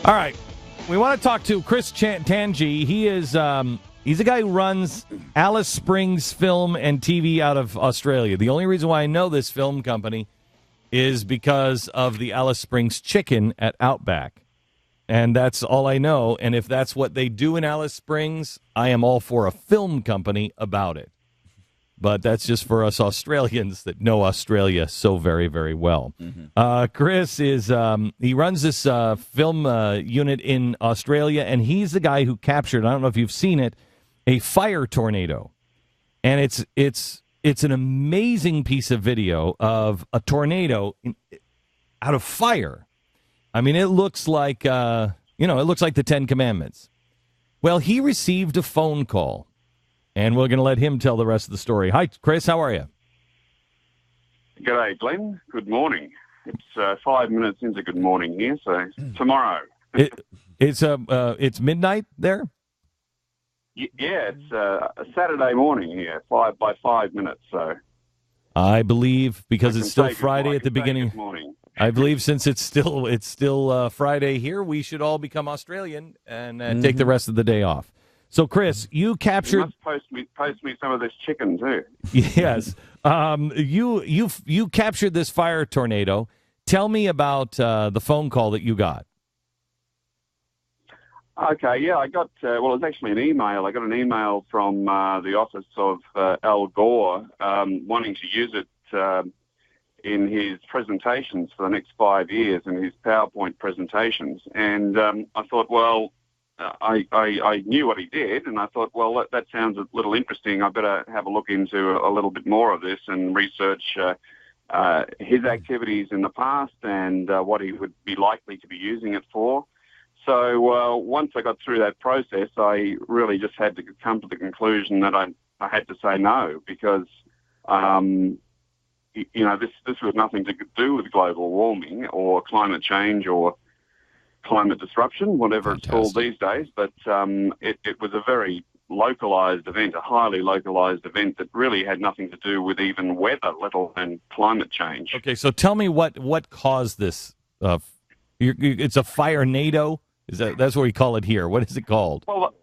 All right. We want to talk to Chris Tangi. He is he's a guy who runs Alice Springs Film and TV out of Australia. The only reason why I know this film company is because of the Alice Springs chicken at Outback. And that's all I know. And if that's what they do in Alice Springs, I am all for a film company about it. But that's just for us Australians that know Australia so very, very well. Mm-hmm. Chris is he runs this film unit in Australia, and he's the guy who captured, I don't know if you've seen it, a fire tornado. And it's an amazing piece of video of a tornado out of fire. I mean, it looks like, it looks like the Ten Commandments. Well, he received a phone call. And we're going to let him tell the rest of the story. Hi, Chris. How are you? G'day, Glenn. Good morning. It's 5 minutes into good morning here, so tomorrow. It's midnight there? Yeah, it's a Saturday morning here, 5 minutes. So I believe because it's still Friday at the beginning. I believe since it's still Friday here, we should all become Australian and take the rest of the day off. So, Chris, you captured. You must post me some of this chicken too. Yes, you captured this fire tornado. Tell me about the phone call that you got. Okay, yeah, I got. It was actually an email. I got an email from the office of Al Gore wanting to use it in his presentations for the next 5 years, in his PowerPoint presentations, and I thought, well. I knew what he did, and I thought, well, that sounds a little interesting. I better have a look into a little bit more of this and research his activities in the past and what he would be likely to be using it for. So once I got through that process, I really just had to come to the conclusion that I had to say no because, this was nothing to do with global warming or climate change or climate disruption, whatever Fantastic. It's called these days, but it was a very localized event, a highly localized event that really had nothing to do with even weather, let alone climate change. Okay, so tell me what caused this. It's a fire-nado? That's what we call it here. What is it called? Well,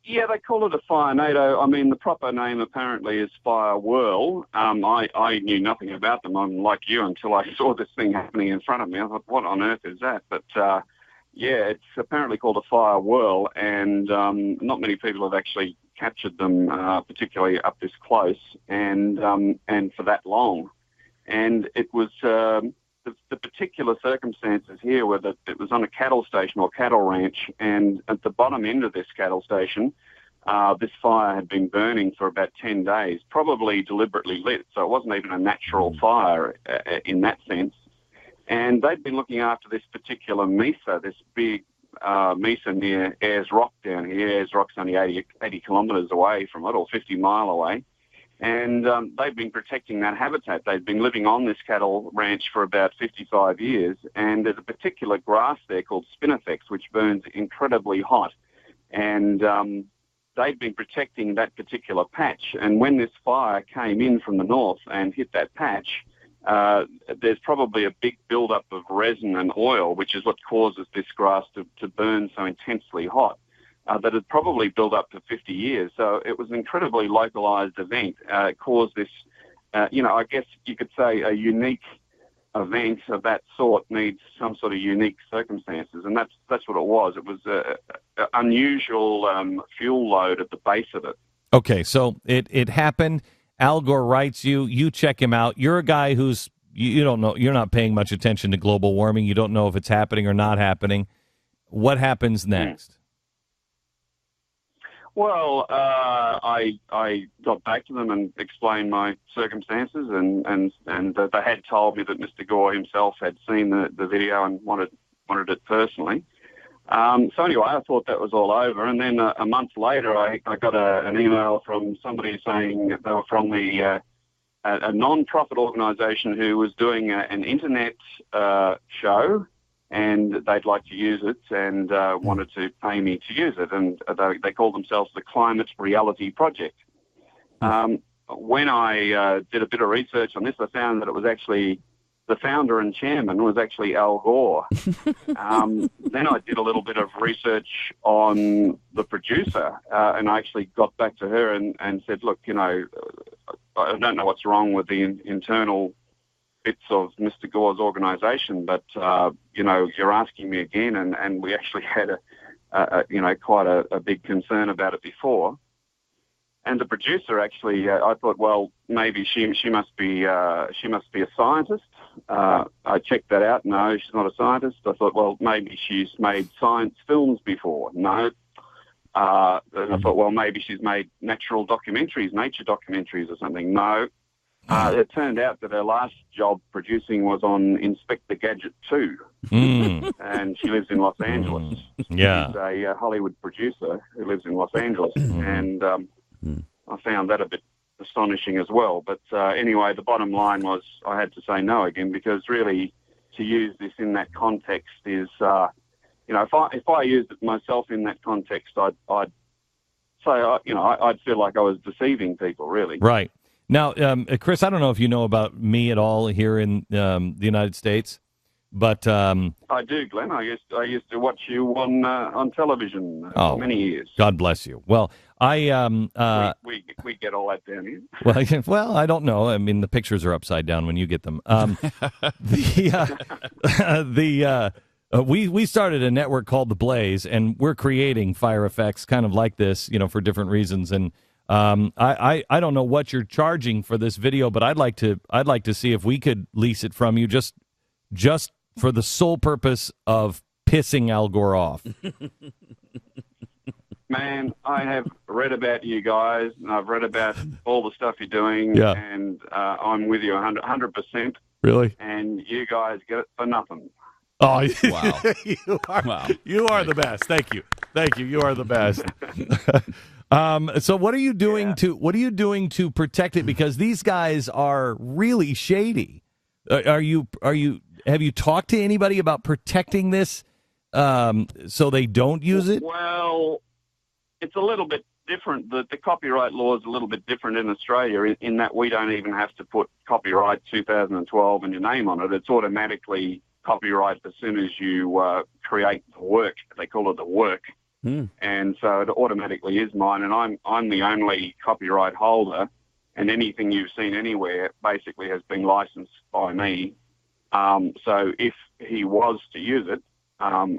yeah, they call it a fire-nado. I mean, the proper name apparently is fire whirl. I knew nothing about them. I'm like you until I saw this thing happening in front of me. I thought, what on earth is that? But, it's apparently called a fire whirl, and not many people have actually captured them, particularly up this close and for that long. And it was the particular circumstances here were that it was on a cattle station or cattle ranch, and at the bottom end of this cattle station, this fire had been burning for about 10 days, probably deliberately lit, so it wasn't even a natural fire in that sense. And they'd been looking after this particular mesa, this big mesa near Ayers Rock down here. Ayers Rock's only 80 kilometres away from it, or 50 mile away. And they've been protecting that habitat. They've been living on this cattle ranch for about 55 years, and there's a particular grass there called spinifex, which burns incredibly hot. And they've been protecting that particular patch. And when this fire came in from the north and hit that patch, there's probably a big buildup of resin and oil, which is what causes this grass to burn so intensely hot. That had probably built up for 50 years. So it was an incredibly localized event. It caused this, I guess you could say a unique event of that sort needs some sort of unique circumstances. And that's what it was. It was an unusual fuel load at the base of it. Okay, so it happened. Al Gore writes you check him out. You're a guy who's, you don't know, you're not paying much attention to global warming. You don't know if it's happening or not happening. What happens next? Well, I got back to them and explained my circumstances, and they had told me that Mr. Gore himself had seen the video and wanted it personally. So anyway, I thought that was all over, and then a month later, I got an email from somebody saying they were from a non-profit organisation who was doing an internet show. And they'd like to use it and wanted to pay me to use it. And they called themselves the Climate Reality Project. When I did a bit of research on this, I found that it was actually the founder and chairman was actually Al Gore. Then I did a little bit of research on the producer, and I actually got back to her and said, look, I don't know what's wrong with the internal bits of Mr. Gore's organisation, but, you're asking me again, and we actually had quite a big concern about it before. And the producer actually, I thought, well, maybe she must be a scientist. I checked that out. No, she's not a scientist. I thought, well, maybe she's made science films before. No. And I thought, well, maybe she's made nature documentaries or something. No. It turned out that her last job producing was on Inspector Gadget 2, and she lives in Los Angeles. Yeah. She's a Hollywood producer who lives in Los Angeles, and I found that a bit astonishing as well. But anyway, the bottom line was I had to say no again, because really to use this in that context is, if I used it myself in that context, I'd say, I'd feel like I was deceiving people, really. Right. Now, Chris, I don't know if you know about me at all here in the United States, but I do, Glenn. I used to watch you on television for many years. God bless you. Well, we get all that down here. Well, I don't know. I mean, the pictures are upside down when you get them. We started a network called The Blaze, and we're creating fire effects kind of like this, for different reasons. And I don't know what you're charging for this video, but I'd like to see if we could lease it from you just for the sole purpose of pissing Al Gore off. Man, I have read about you guys, and I've read about all the stuff you're doing, and I'm with you 100%. Really? And you guys get it for nothing. Oh, wow. You are the best. Thank you. You are the best. So what are you doing to protect it? Because these guys are really shady. Have you talked to anybody about protecting this so they don't use it? Well, it's a little bit different. The copyright law is a little bit different in Australia in that we don't even have to put copyright 2012 and your name on it. It's automatically copyright as soon as you create the work. They call it the work. And so it automatically is mine, and I'm the only copyright holder, and anything you've seen anywhere basically has been licensed by me. So if he was to use it,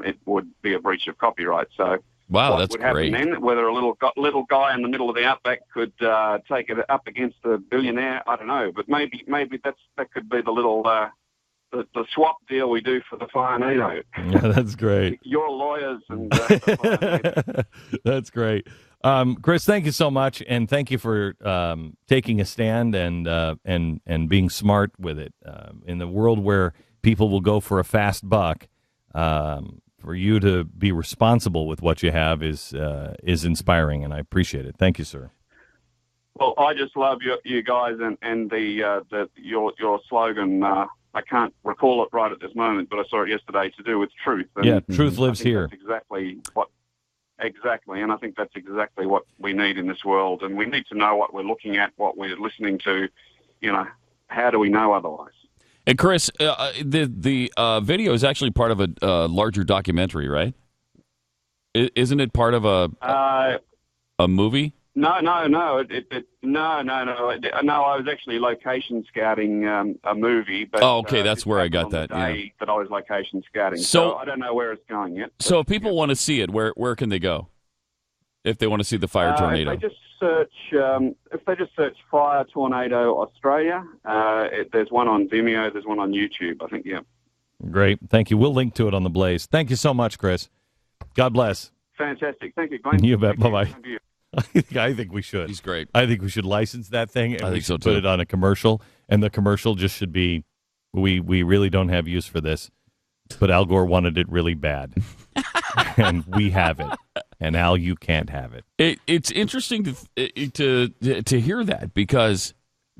it would be a breach of copyright. So wow, what would happen then? Whether a little guy in the middle of the outback could take it up against a billionaire, I don't know. But maybe that could be the little the swap deal we do for the Firenado. Yeah, that's great. Your lawyers and that's great. Chris, thank you so much, and thank you for taking a stand and being smart with it. In the world where people will go for a fast buck, for you to be responsible with what you have is inspiring, and I appreciate it. Thank you, sir. Well, I just love you guys and your slogan. I can't recall it right at this moment, but I saw it yesterday, to do with truth. And truth lives here. That's exactly, and I think that's exactly what we need in this world. And we need to know what we're looking at, what we're listening to. How do we know otherwise? And Chris, the video is actually part of a larger documentary, right? Isn't it part of a movie? No. No, I was actually location scouting a movie. But, okay, that's where I got that. That I was location scouting. So I don't know where it's going yet. So if people want to see it, where can they go? If they want to see the fire tornado, if they just search Fire Tornado Australia, there's one on Vimeo, there's one on YouTube, I think. Yeah. Great, thank you. We'll link to it on the Blaze. Thank you so much, Chris. God bless. Fantastic. Thank you, Glenn. You bet. Bye bye. I think we should. He's great. I think we should license that thing, and I we think so should too. put it on a commercial, and the commercial just should be, we really don't have use for this, but Al Gore wanted it really bad, and we have it, and Al, you can't have it. It's interesting to hear that, because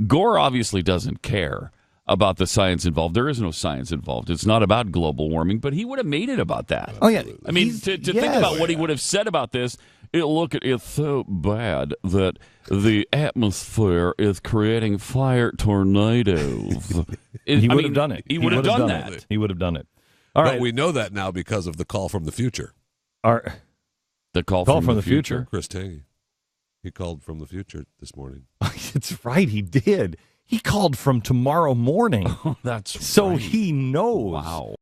Gore obviously doesn't care about the science involved. There is no science involved. It's not about global warming, but he would have made it about that. Oh, yeah. I mean, to think about what he would have said about this, It's so bad that the atmosphere is creating fire tornadoes. He would have done it. He would have done that. He would have done it. All right. But we know that now because of the call from the future. The call from the future. Chris Tangy. He called from the future this morning. It's right, he did. He called from tomorrow morning. That's so right. he knows. Wow.